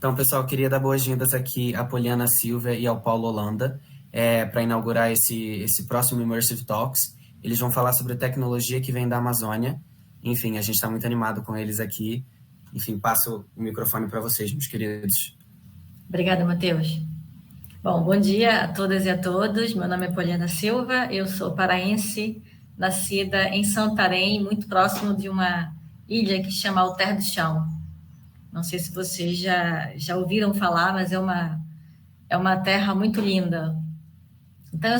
Então, pessoal, queria dar boas-vindas aqui à Poliana Silva e ao Paulo Holanda para inaugurar esse próximo Immersive Talks. Eles vão falar sobre a tecnologia que vem da Amazônia. Enfim, a gente está muito animado com eles aqui. Enfim, passo o microfone para vocês, meus queridos. Obrigada, Matheus. Bom dia a todas e a todos. Meu nome é Poliana Silva, eu sou paraense, nascida em Santarém, muito próximo de uma ilha que chama Alter do Chão. Não sei se vocês já ouviram falar, mas é uma terra muito linda. Então,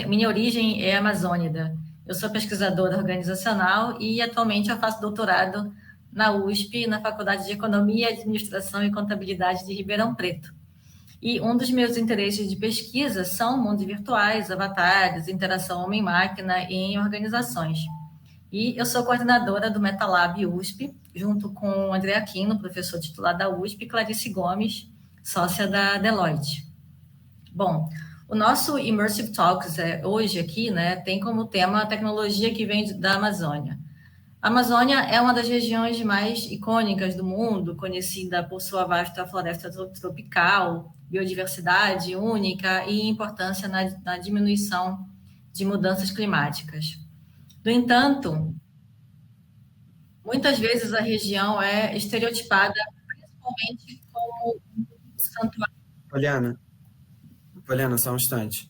minha origem é amazônida. Eu sou pesquisadora organizacional e atualmente eu faço doutorado na USP, na Faculdade de Economia, Administração e Contabilidade de Ribeirão Preto. E um dos meus interesses de pesquisa são mundos virtuais, avatares, interação homem-máquina em organizações. E eu sou coordenadora do MetaLab USP, junto com André Aquino, professor titular da USP, e Clarice Gomes, sócia da Deloitte. Bom, o nosso Immersive Talks hoje aqui, tem como tema a tecnologia que vem da Amazônia. A Amazônia é uma das regiões mais icônicas do mundo, conhecida por sua vasta floresta tropical, biodiversidade única e importância na diminuição de mudanças climáticas. No entanto, muitas vezes a região é estereotipada, principalmente como um santuário. Poliana, só um instante.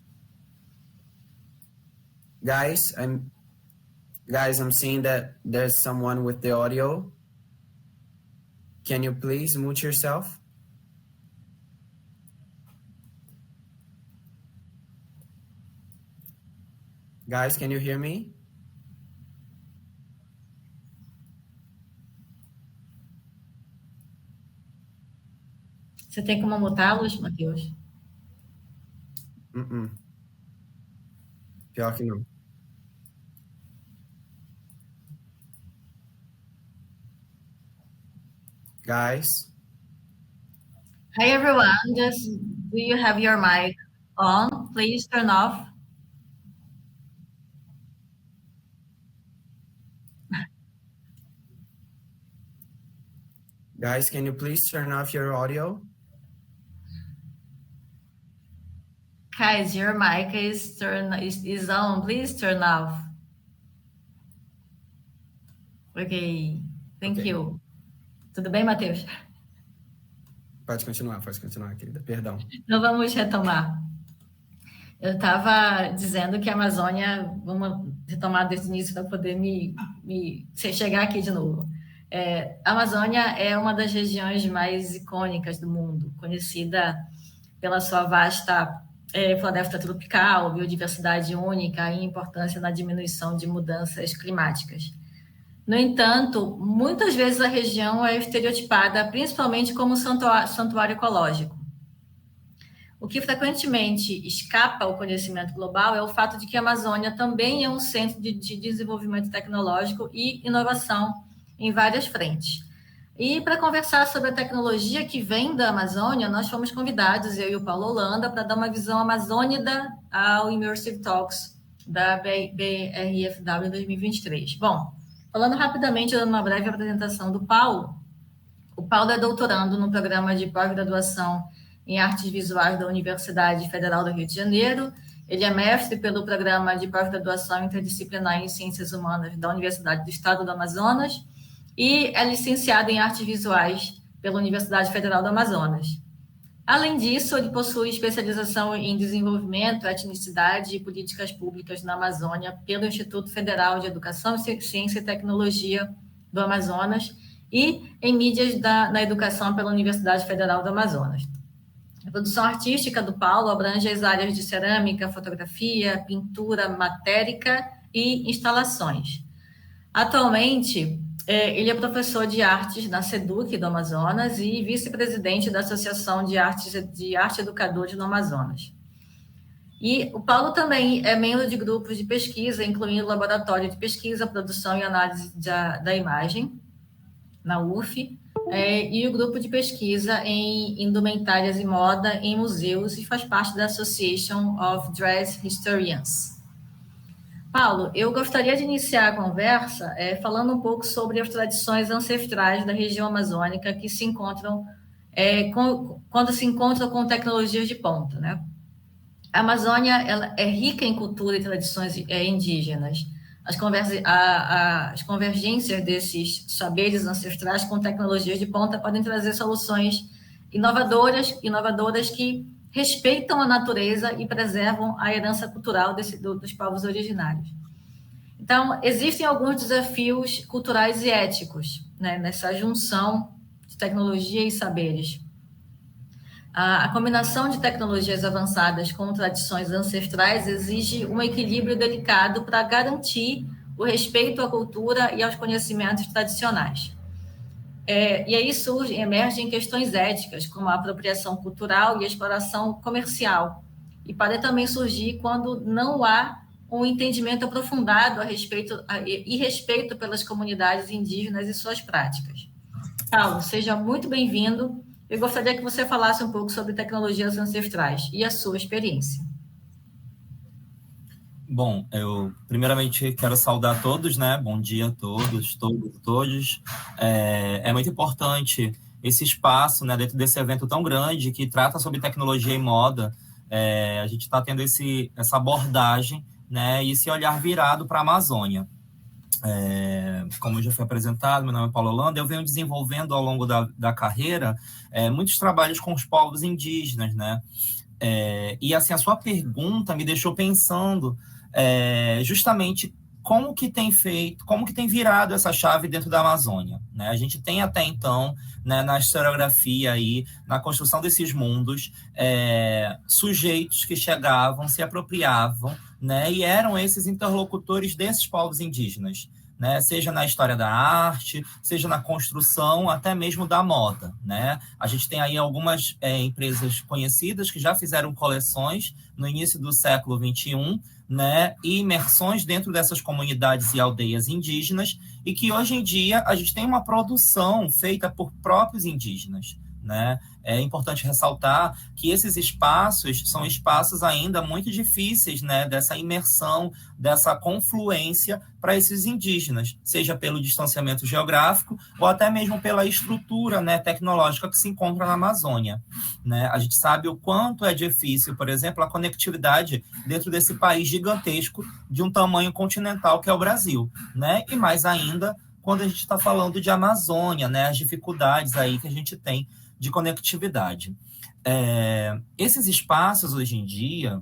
Guys, I'm seeing that there's someone with the audio. Can you please mute yourself? Guys, can you hear me? Você tem como mutá-los, Matheus? Pior que não. Guys. Hi, everyone. Do you have your mic on? Please turn off. Guys, can you please turn off your audio? Guys, your mic is on. Please turn off. Ok. Thank you. Tudo bem, Matheus? Pode continuar, querida. Perdão. Então, vamos retomar. Eu estava dizendo que a Amazônia, vamos retomar desde o início para poder chegar aqui de novo. A Amazônia é uma das regiões mais icônicas do mundo, conhecida pela sua vasta floresta tropical, biodiversidade única e importância na diminuição de mudanças climáticas. No entanto, muitas vezes a região é estereotipada, principalmente como santuário ecológico. O que frequentemente escapa ao conhecimento global é o fato de que a Amazônia também é um centro de desenvolvimento tecnológico e inovação em várias frentes. E para conversar sobre a tecnologia que vem da Amazônia, nós fomos convidados, eu e o Paulo Holanda, para dar uma visão amazônida ao Immersive Talks da BRFW em 2023. Bom, falando rapidamente, dando uma breve apresentação do Paulo, o Paulo é doutorando no programa de pós-graduação em Artes Visuais da Universidade Federal do Rio de Janeiro. Ele é mestre pelo programa de pós-graduação interdisciplinar em Ciências Humanas da Universidade do Estado do Amazonas e é licenciado em Artes Visuais pela Universidade Federal do Amazonas. Além disso, ele possui especialização em Desenvolvimento, Etnicidade e Políticas Públicas na Amazônia pelo Instituto Federal de Educação, Ciência e Tecnologia do Amazonas e em Mídias na Educação pela Universidade Federal do Amazonas. A produção artística do Paulo abrange as áreas de cerâmica, fotografia, pintura matérica e instalações. Atualmente, ele é professor de artes na SEDUC do Amazonas e vice-presidente da Associação de Arte Educadores no Amazonas. E o Paulo também é membro de grupos de pesquisa, incluindo o Laboratório de Pesquisa, Produção e Análise da Imagem, na UF, e o grupo de pesquisa em indumentárias e moda em museus e faz parte da Association of Dress Historians. Paulo, eu gostaria de iniciar a conversa falando um pouco sobre as tradições ancestrais da região amazônica que se encontram quando se encontra com tecnologias de ponta, né? A Amazônia ela é rica em cultura e tradições indígenas. As convergências desses saberes ancestrais com tecnologias de ponta podem trazer soluções inovadoras que respeitam a natureza e preservam a herança cultural dos povos originários. Então, existem alguns desafios culturais e éticos, né, nessa junção de tecnologia e saberes. A combinação de tecnologias avançadas com tradições ancestrais exige um equilíbrio delicado para garantir o respeito à cultura e aos conhecimentos tradicionais. E aí emergem questões éticas, como a apropriação cultural e a exploração comercial. E podem também surgir quando não há um entendimento aprofundado e respeito pelas comunidades indígenas e suas práticas. Paulo, seja muito bem-vindo. Eu gostaria que você falasse um pouco sobre tecnologias ancestrais e a sua experiência. Bom, eu primeiramente quero saudar todos, né? Bom dia a todos. É muito importante esse espaço, né, dentro desse evento tão grande que trata sobre tecnologia e moda. A gente está tendo essa abordagem, né, e esse olhar virado para a Amazônia. Como já foi apresentado, meu nome é Paulo Holanda, eu venho desenvolvendo ao longo da carreira muitos trabalhos com os povos indígenas, né? E assim, a sua pergunta me deixou pensando justamente como que tem virado essa chave dentro da Amazônia, né? A gente tem até então, né, na historiografia aí, na construção desses mundos, sujeitos que chegavam, se apropriavam, né, e eram esses interlocutores desses povos indígenas, né, seja na história da arte, seja na construção, até mesmo da moda, né? A gente tem aí algumas empresas conhecidas que já fizeram coleções no início do século XXI, né, e imersões dentro dessas comunidades e aldeias indígenas, e que hoje em dia a gente tem uma produção feita por próprios indígenas, né? É importante ressaltar que esses espaços são espaços ainda muito difíceis, né, dessa imersão, dessa confluência para esses indígenas, seja pelo distanciamento geográfico ou até mesmo pela estrutura, né, tecnológica que se encontra na Amazônia, né? A gente sabe o quanto é difícil, por exemplo, a conectividade dentro desse país gigantesco de um tamanho continental que é o Brasil, né? E mais ainda quando a gente está falando de Amazônia, né, as dificuldades aí que a gente tem de conectividade. Esses espaços, hoje em dia,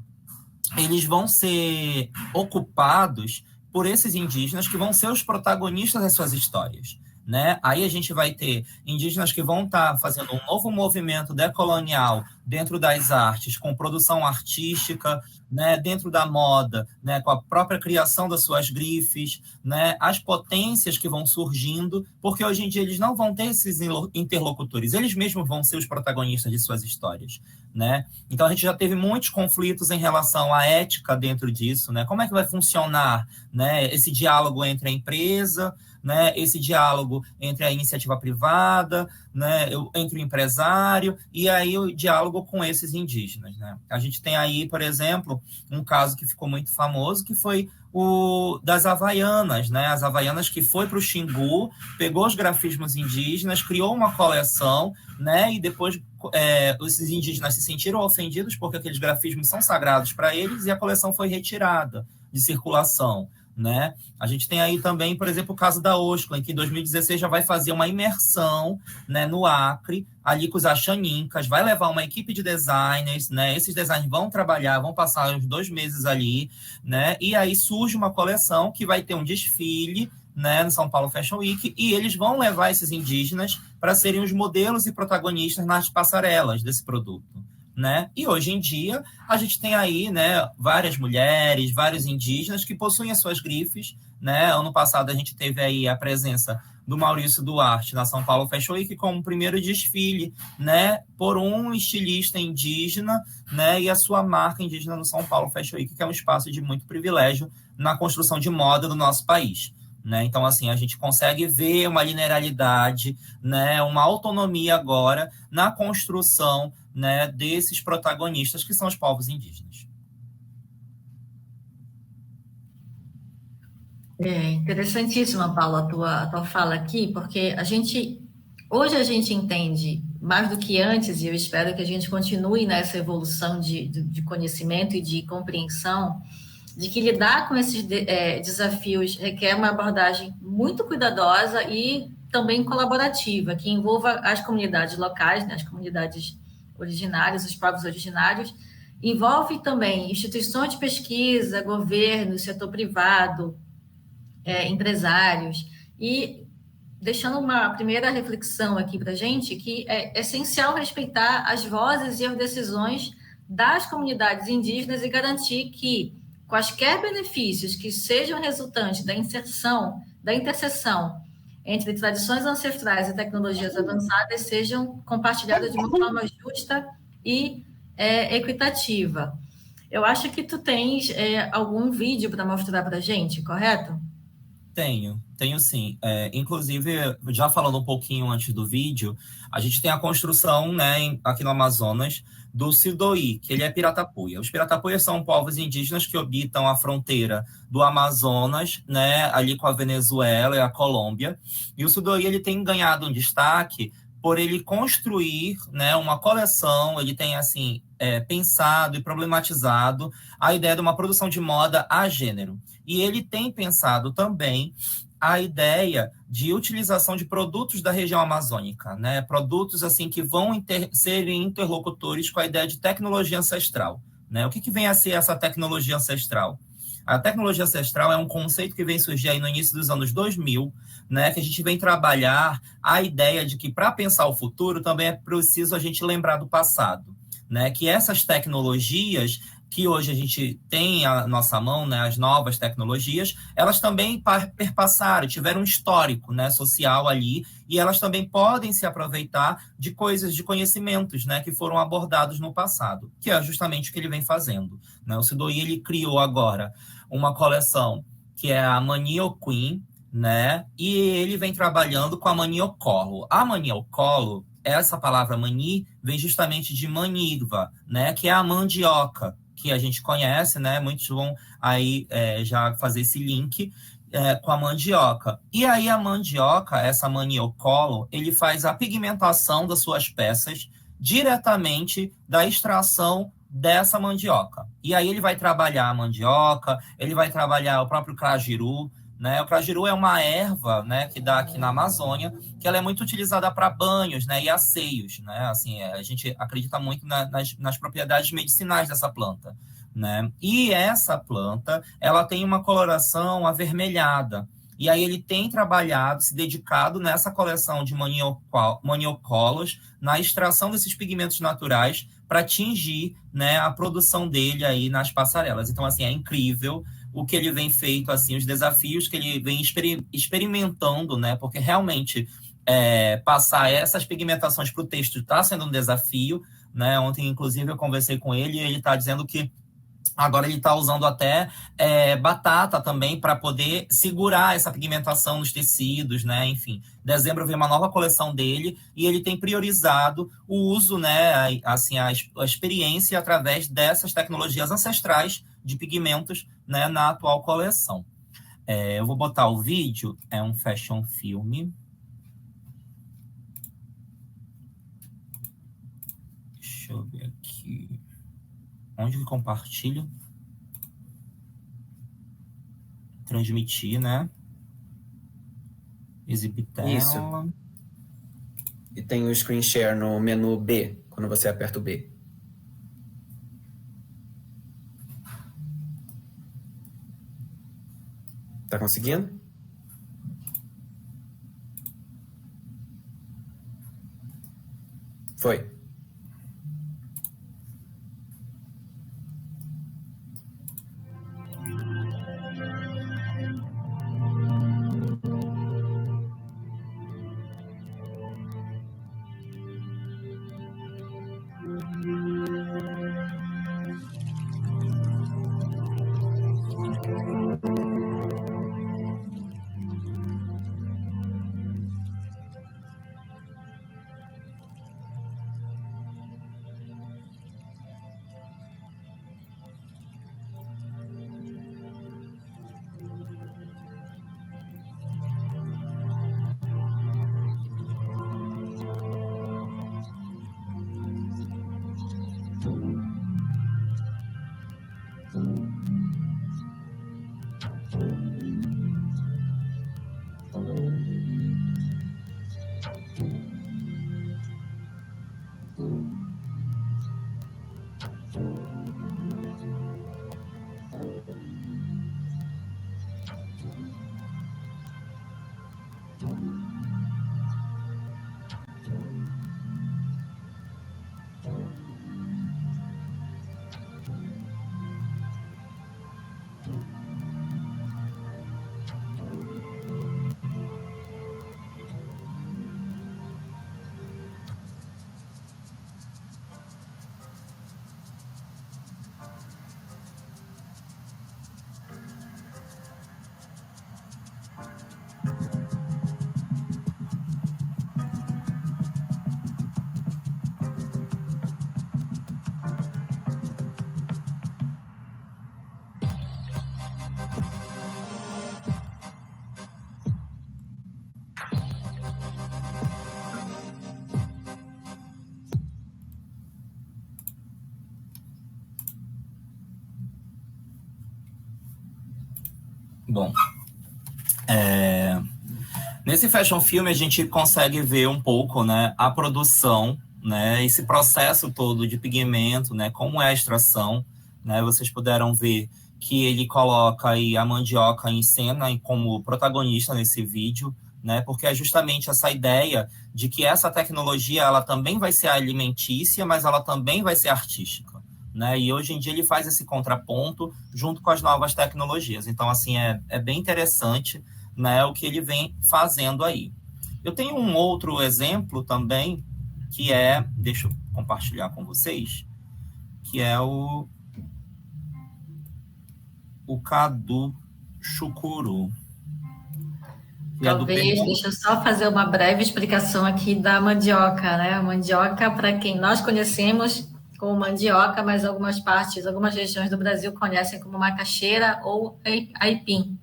eles vão ser ocupados por esses indígenas que vão ser os protagonistas das suas histórias, né? Aí a gente vai ter indígenas que vão estar fazendo um novo movimento decolonial dentro das artes, com produção artística, né, dentro da moda, né, com a própria criação das suas grifes, né, as potências que vão surgindo, porque hoje em dia eles não vão ter esses interlocutores, eles mesmos vão ser os protagonistas de suas histórias, né? Então a gente já teve muitos conflitos em relação à ética dentro disso, né? Como é que vai funcionar, né, esse diálogo entre a empresa, né, esse diálogo entre a iniciativa privada, né, entre o empresário e aí o diálogo com esses indígenas, né? A gente tem aí, por exemplo, um caso que ficou muito famoso, que foi o das Havaianas, né? As Havaianas que foi para o Xingu, pegou os grafismos indígenas, criou uma coleção, né? E depois esses indígenas se sentiram ofendidos porque aqueles grafismos são sagrados para eles e a coleção foi retirada de circulação, né? A gente tem aí também, por exemplo, o caso da Osklen, que em 2016 já vai fazer uma imersão, né, no Acre, ali com os Axanincas, vai levar uma equipe de designers, né? Esses designers vão trabalhar, vão passar uns 2 meses ali, né? E aí surge uma coleção que vai ter um desfile, né, no São Paulo Fashion Week, e eles vão levar esses indígenas para serem os modelos e protagonistas nas passarelas desse produto, né? E hoje em dia a gente tem aí, né, várias mulheres, vários indígenas que possuem as suas grifes, né? Ano passado a gente teve aí a presença do Maurício Duarte na São Paulo Fashion Week como o primeiro desfile, né, por um estilista indígena, né, e a sua marca indígena no São Paulo Fashion Week, que é um espaço de muito privilégio na construção de moda do nosso país, né? Então, assim, a gente consegue ver uma linearidade, né, uma autonomia agora na construção, né, desses protagonistas que são os povos indígenas. Interessantíssima, Paula, a tua fala aqui, porque hoje a gente entende mais do que antes, e eu espero que a gente continue nessa evolução de conhecimento e de compreensão, de que lidar com esses desafios requer uma abordagem muito cuidadosa e também colaborativa, que envolva as comunidades locais, né, as comunidades originárias, os povos originários, envolve também instituições de pesquisa, governo, setor privado, empresários, e deixando uma primeira reflexão aqui para a gente, que é essencial respeitar as vozes e as decisões das comunidades indígenas e garantir que quaisquer benefícios que sejam resultantes da interseção entre tradições ancestrais e tecnologias avançadas sejam compartilhadas de uma forma justa e equitativa. Eu acho que tu tens algum vídeo para mostrar para a gente, correto? Tenho sim. Inclusive, já falando um pouquinho antes do vídeo, a gente tem a construção, né, aqui no Amazonas, do Sidoí, que ele é Piratapuia. Os Piratapuias são povos indígenas que habitam a fronteira do Amazonas, né, ali com a Venezuela e a Colômbia. E o Sidoí, ele tem ganhado um destaque por ele construir, né, uma coleção, ele tem, assim, pensado e problematizado a ideia de uma produção de moda a gênero. E ele tem pensado também a ideia de utilização de produtos da região amazônica, né? Produtos assim que vão serem interlocutores com a ideia de tecnologia ancestral, né? O que vem a ser essa tecnologia ancestral? A tecnologia ancestral é um conceito que vem surgir aí no início dos anos 2000, né? Que a gente vem trabalhar a ideia de que para pensar o futuro também é preciso a gente lembrar do passado, né? Que essas tecnologias que hoje a gente tem à nossa mão, né, as novas tecnologias, elas também perpassaram, tiveram um histórico, né, social ali, e elas também podem se aproveitar de coisas, de conhecimentos, né, que foram abordados no passado, que é justamente o que ele vem fazendo, né? O Sidoí, ele criou agora uma coleção que é a Manioquim, né, e ele vem trabalhando com a Maniocolo. A Maniocolo, essa palavra mani, vem justamente de manigva, né, que é a mandioca, que a gente conhece, né? Muitos vão aí já fazer esse link com a mandioca. E aí a mandioca, essa maniocolo, ele faz a pigmentação das suas peças diretamente da extração dessa mandioca. E aí ele vai trabalhar a mandioca, ele vai trabalhar o próprio crajiru, né? O crajiru é uma erva, né, que dá aqui na Amazônia, que ela é muito utilizada para banhos, né, e asseios, né? Assim, a gente acredita muito nas propriedades medicinais dessa planta, né? E essa planta, ela tem uma coloração avermelhada. E aí ele tem trabalhado, se dedicado nessa coleção de maniocolos, na extração desses pigmentos naturais para atingir, né, a produção dele aí nas passarelas. Então, assim, é incrível o que ele vem feito, assim, os desafios que ele vem experimentando, né? Porque realmente passar essas pigmentações para o texto está sendo um desafio, né? Ontem, inclusive, eu conversei com ele e ele está dizendo que agora ele está usando até batata também para poder segurar essa pigmentação nos tecidos, né? Enfim, em dezembro veio uma nova coleção dele e ele tem priorizado o uso, né? Assim, a experiência através dessas tecnologias ancestrais de pigmentos, né? Na atual coleção. Eu vou botar o vídeo, é um fashion filme. Deixa eu ver aqui. Onde que compartilho? Transmitir, né? Exibir tela. Isso. E tem o screen share no menu B, quando você aperta o B. Tá conseguindo? Foi. Bom, nesse fashion film a gente consegue ver um pouco, né, a produção, né, esse processo todo de pigmento, né, como é a extração, né, vocês puderam ver que ele coloca aí a mandioca em cena como protagonista nesse vídeo, né, porque é justamente essa ideia de que essa tecnologia ela também vai ser alimentícia, mas ela também vai ser artística. Né? E hoje em dia ele faz esse contraponto junto com as novas tecnologias. Então, assim, é bem interessante, né, o que ele vem fazendo aí. Eu tenho um outro exemplo também, que deixa eu compartilhar com vocês, que é o Cadu Chucuru. Talvez, deixa eu só fazer uma breve explicação aqui da mandioca, né? A mandioca, para quem nós conhecemos como mandioca, mas algumas regiões do Brasil conhecem como macaxeira ou aipim.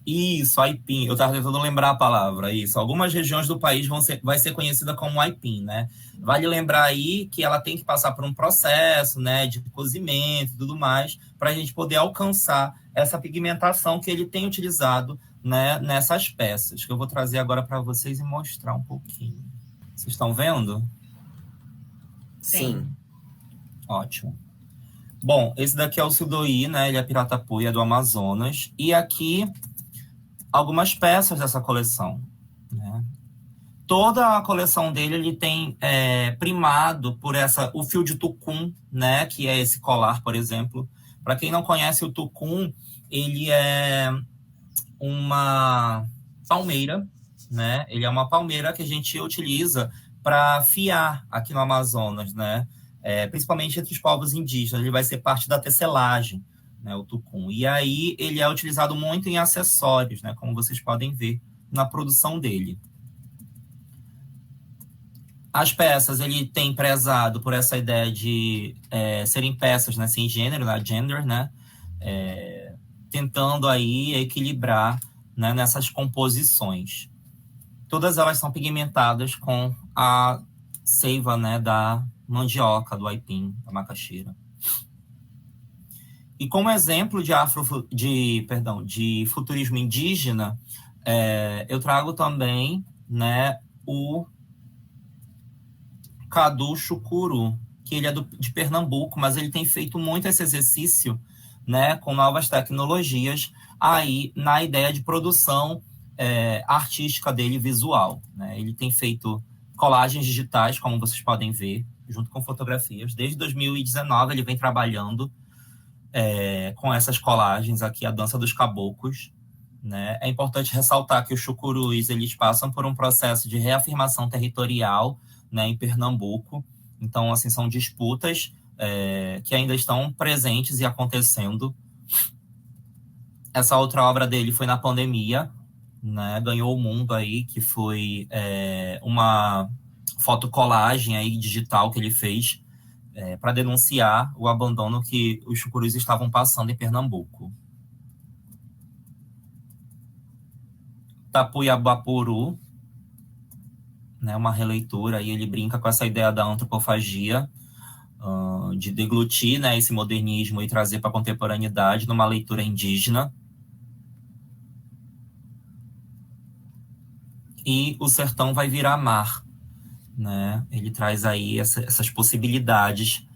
Isso, aipim. Eu estava tentando lembrar a palavra, isso. Algumas regiões do país vai ser conhecida como aipim, né? Vale lembrar aí que ela tem que passar por um processo, né, de cozimento e tudo mais, para a gente poder alcançar essa pigmentação que ele tem utilizado, né, nessas peças, que eu vou trazer agora para vocês e mostrar um pouquinho. Vocês estão vendo? Sim. Ótimo. Bom, esse daqui é o Sudoí, né? Ele é piratapuia do Amazonas. E aqui, algumas peças dessa coleção, né? Toda a coleção dele, ele tem primado por o fio de tucum, né? Que é esse colar, por exemplo. Para quem não conhece o tucum, ele é uma palmeira, né? Ele é uma palmeira que a gente utiliza para fiar aqui no Amazonas, né? Principalmente entre os povos indígenas, ele vai ser parte da tecelagem, né, o tucum. E aí ele é utilizado muito em acessórios, né, como vocês podem ver na produção dele. As peças, ele tem prezado por essa ideia de serem peças, né, sem gênero, né, gender, né, tentando aí equilibrar, né, nessas composições. Todas elas são pigmentadas com a seiva, né, da mandioca, do aipim, da macaxeira. E como exemplo de futurismo indígena, eu trago também, né, o Cadu Chucuru, que ele é de Pernambuco, mas ele tem feito muito esse exercício, né, com novas tecnologias aí na ideia de produção artística dele, visual. Né? Ele tem feito colagens digitais, como vocês podem ver, junto com fotografias. Desde 2019 ele vem trabalhando com essas colagens aqui, a dança dos caboclos. Né? É importante ressaltar que os chucurus eles passam por um processo de reafirmação territorial, né, em Pernambuco. Então, assim, são disputas que ainda estão presentes e acontecendo. Essa outra obra dele foi na pandemia, né? Ganhou o mundo aí, que foi uma fotocolagem aí digital que ele fez para denunciar o abandono que os chucurus estavam passando em Pernambuco. Tapuiabapuru, né, uma releitura, e ele brinca com essa ideia da antropofagia, de deglutir, né, esse modernismo e trazer para a contemporaneidade numa leitura indígena. e o sertão vai virar mar, né? Ele traz aí essas possibilidades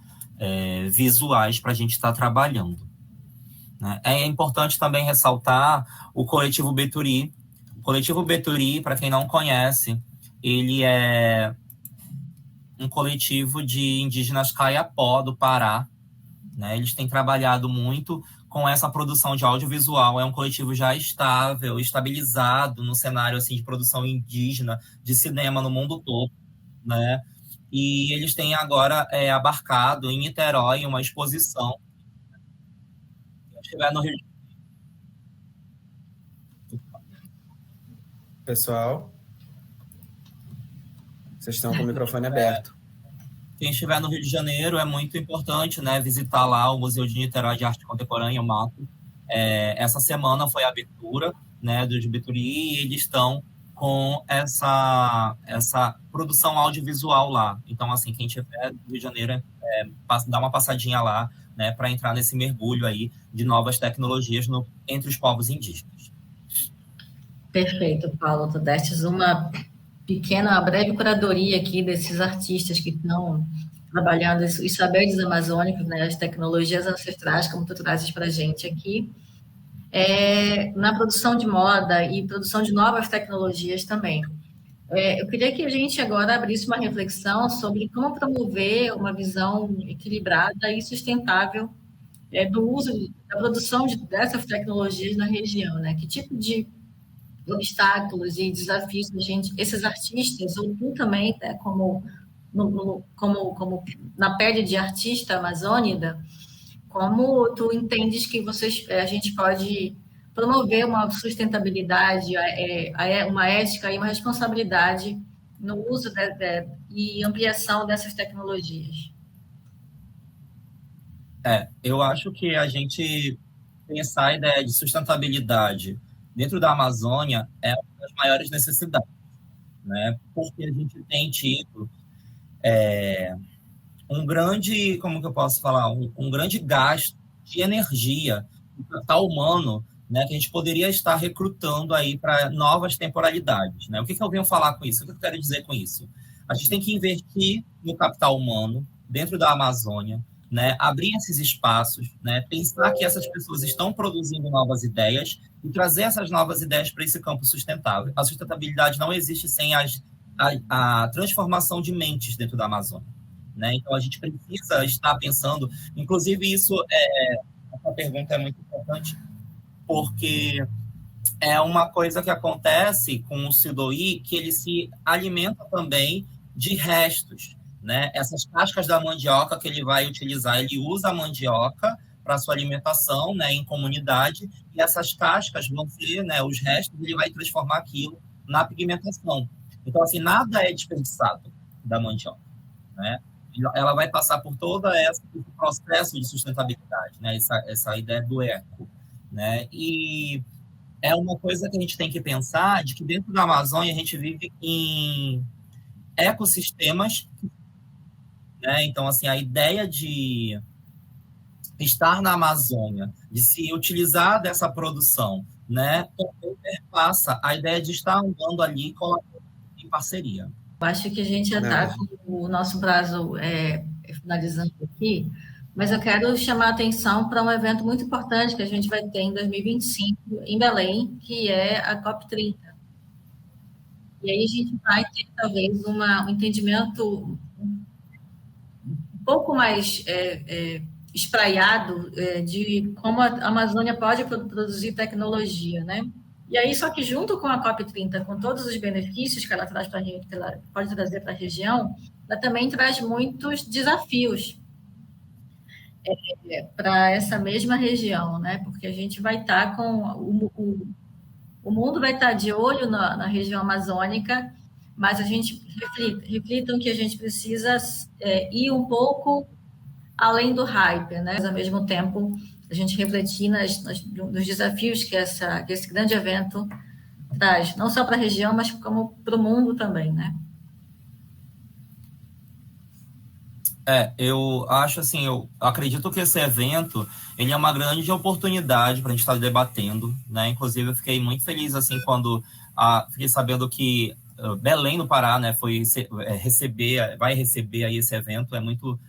visuais para a gente estar trabalhando, né? É importante também ressaltar o Coletivo Beturi. O Coletivo Beturi, para quem não conhece, ele é um coletivo de indígenas Kayapó do Pará, né? Eles têm trabalhado muito com essa produção de audiovisual. É um coletivo já estável, estabilizado no cenário assim, de produção indígena, de cinema no mundo todo, né? E eles têm agora abarcado em Niterói uma exposição. Quem estiver no Rio de Pessoal, vocês estão com o microfone aberto. Quem estiver no Rio de Janeiro, é muito importante, né, visitar lá o Museu de Niterói de Arte Contemporânea, o MACO. Essa semana foi a abertura, né, do Beturi, e eles estão com essa produção audiovisual lá. Então, assim, quem estiver no Rio de Janeiro, dá uma passadinha lá, né, para entrar nesse mergulho aí de novas tecnologias entre os povos indígenas. Perfeito, Paulo. Tu destes uma breve curadoria aqui desses artistas que estão trabalhando os saberes amazônicos, né, as tecnologias ancestrais, como tu trazes para a gente aqui, na produção de moda e produção de novas tecnologias também. Eu queria que a gente agora abrisse uma reflexão sobre como promover uma visão equilibrada e sustentável do uso, da produção dessas tecnologias na região, né? Que tipo de obstáculos e desafios esses artistas, ou tu também, né, como na pele de artista amazônida, como tu entendes que a gente pode promover uma sustentabilidade, uma ética e uma responsabilidade no uso e ampliação dessas tecnologias? Eu acho que a gente pensar a ideia de sustentabilidade dentro da Amazônia é uma das maiores necessidades, né? Porque a gente tem tido um grande, como que eu posso falar, um grande gasto de energia, de capital humano, né, que a gente poderia estar recrutando aí para novas temporalidades, né? O que eu venho falar com isso? O que eu quero dizer com isso? A gente tem que investir no capital humano dentro da Amazônia, né, abrir esses espaços, né, pensar que essas pessoas estão produzindo novas ideias e trazer essas novas ideias para esse campo sustentável. A sustentabilidade não existe sem a transformação de mentes dentro da Amazônia, né? Então, a gente precisa estar pensando, inclusive essa pergunta é muito importante, porque é uma coisa que acontece com o Sidoí, que ele se alimenta também de restos, né? Essas cascas da mandioca que ele vai utilizar, ele usa a mandioca para sua alimentação, né, em comunidade, e essas cascas vão ser, né, os restos, ele vai transformar aquilo na pigmentação. Então, assim, nada é desperdiçado da mandioca, né? Ela vai passar por todo esse processo de sustentabilidade, né? Essa ideia do eco, né? E é uma coisa que a gente tem que pensar de que dentro da Amazônia a gente vive em ecossistemas, né? Então, assim, a ideia de estar na Amazônia, de se utilizar dessa produção, né, também perpassa a ideia de estar andando ali em parceria. Eu acho que a gente já está com o nosso prazo finalizando aqui, mas eu quero chamar a atenção para um evento muito importante que a gente vai ter em 2025 em Belém, que é a COP30. E aí a gente vai ter, talvez, um entendimento um pouco mais espraiado de como a Amazônia pode produzir tecnologia, né? E aí, só que junto com a COP30, com todos os benefícios que ela traz para a gente, que ela pode trazer para a região, ela também traz muitos desafios para essa mesma região, né? Porque a gente vai estar com o mundo vai estar de olho na região amazônica, mas a gente reflitam que a gente precisa ir um pouco além do hype, né? Mas, ao mesmo tempo, a gente refletir nos desafios que esse grande evento traz, não só para a região, mas como para o mundo também, né? Eu acho assim, eu acredito que esse evento, ele é uma grande oportunidade para a gente estar debatendo, né? Inclusive, eu fiquei muito feliz assim quando Fiquei sabendo que Belém, no Pará, né, vai receber aí esse evento. É muito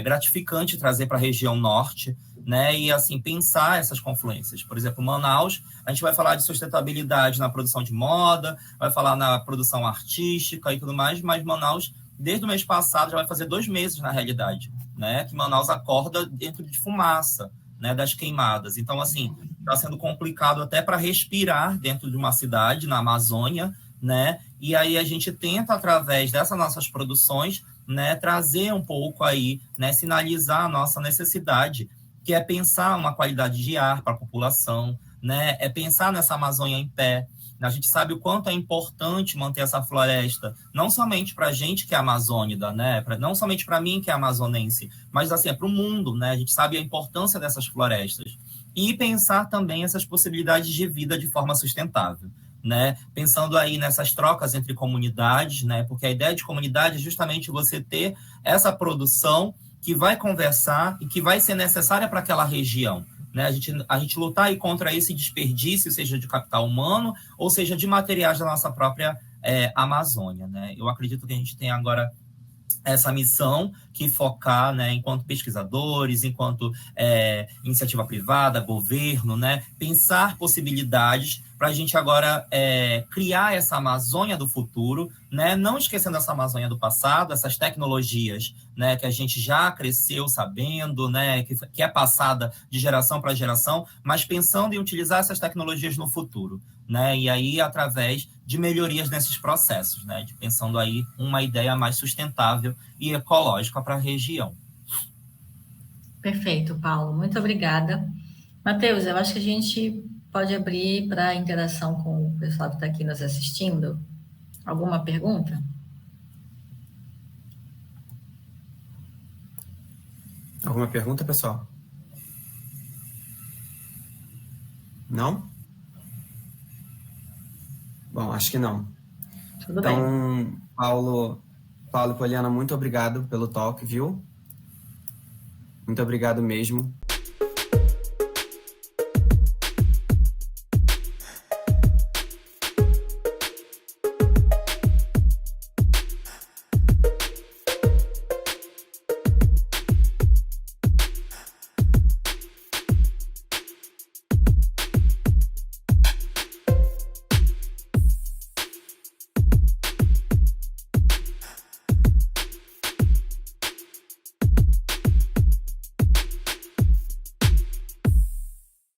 gratificante trazer para a região norte, né, e assim pensar essas confluências. Por exemplo, Manaus, a gente vai falar de sustentabilidade na produção de moda, vai falar na produção artística e tudo mais, mas Manaus, desde o mês passado, já vai fazer 2 meses, na realidade, né, que Manaus acorda dentro de fumaça, né, das queimadas. Então, assim, está sendo complicado até para respirar dentro de uma cidade, na Amazônia, né, e aí a gente tenta, através dessas nossas produções, né, trazer um pouco aí, né, sinalizar a nossa necessidade, que é pensar uma qualidade de ar para a população, né, é pensar nessa Amazônia em pé. A gente sabe o quanto é importante manter essa floresta, não somente para a gente que é amazônida, né, não somente para mim que é amazonense, mas assim, para o mundo, né, a gente sabe a importância dessas florestas. E pensar também essas possibilidades de vida de forma sustentável, né? Pensando aí nessas trocas entre comunidades, né? Porque a ideia de comunidade é justamente você ter essa produção que vai conversar e que vai ser necessária para aquela região, né? A gente lutar aí contra esse desperdício, seja de capital humano ou seja de materiais da nossa própria Amazônia, né? Eu acredito que a gente tem agora essa missão que focar, né, enquanto pesquisadores, enquanto iniciativa privada, governo, né, pensar possibilidades para a gente agora criar essa Amazônia do futuro, né, não esquecendo essa Amazônia do passado, essas tecnologias, né, que a gente já cresceu sabendo, né, que é passada de geração para geração, mas pensando em utilizar essas tecnologias no futuro, né, e aí através de melhorias nesses processos, né, de pensando aí uma ideia mais sustentável e ecológica para a região. Perfeito, Paulo. Muito obrigada. Matheus, eu acho que a gente pode abrir para interação com o pessoal que está aqui nos assistindo. Alguma pergunta? Alguma pergunta, pessoal? Não? Bom, acho que não. Tudo bem. Então, Paulo e Poliana, muito obrigado pelo talk, viu? Muito obrigado mesmo.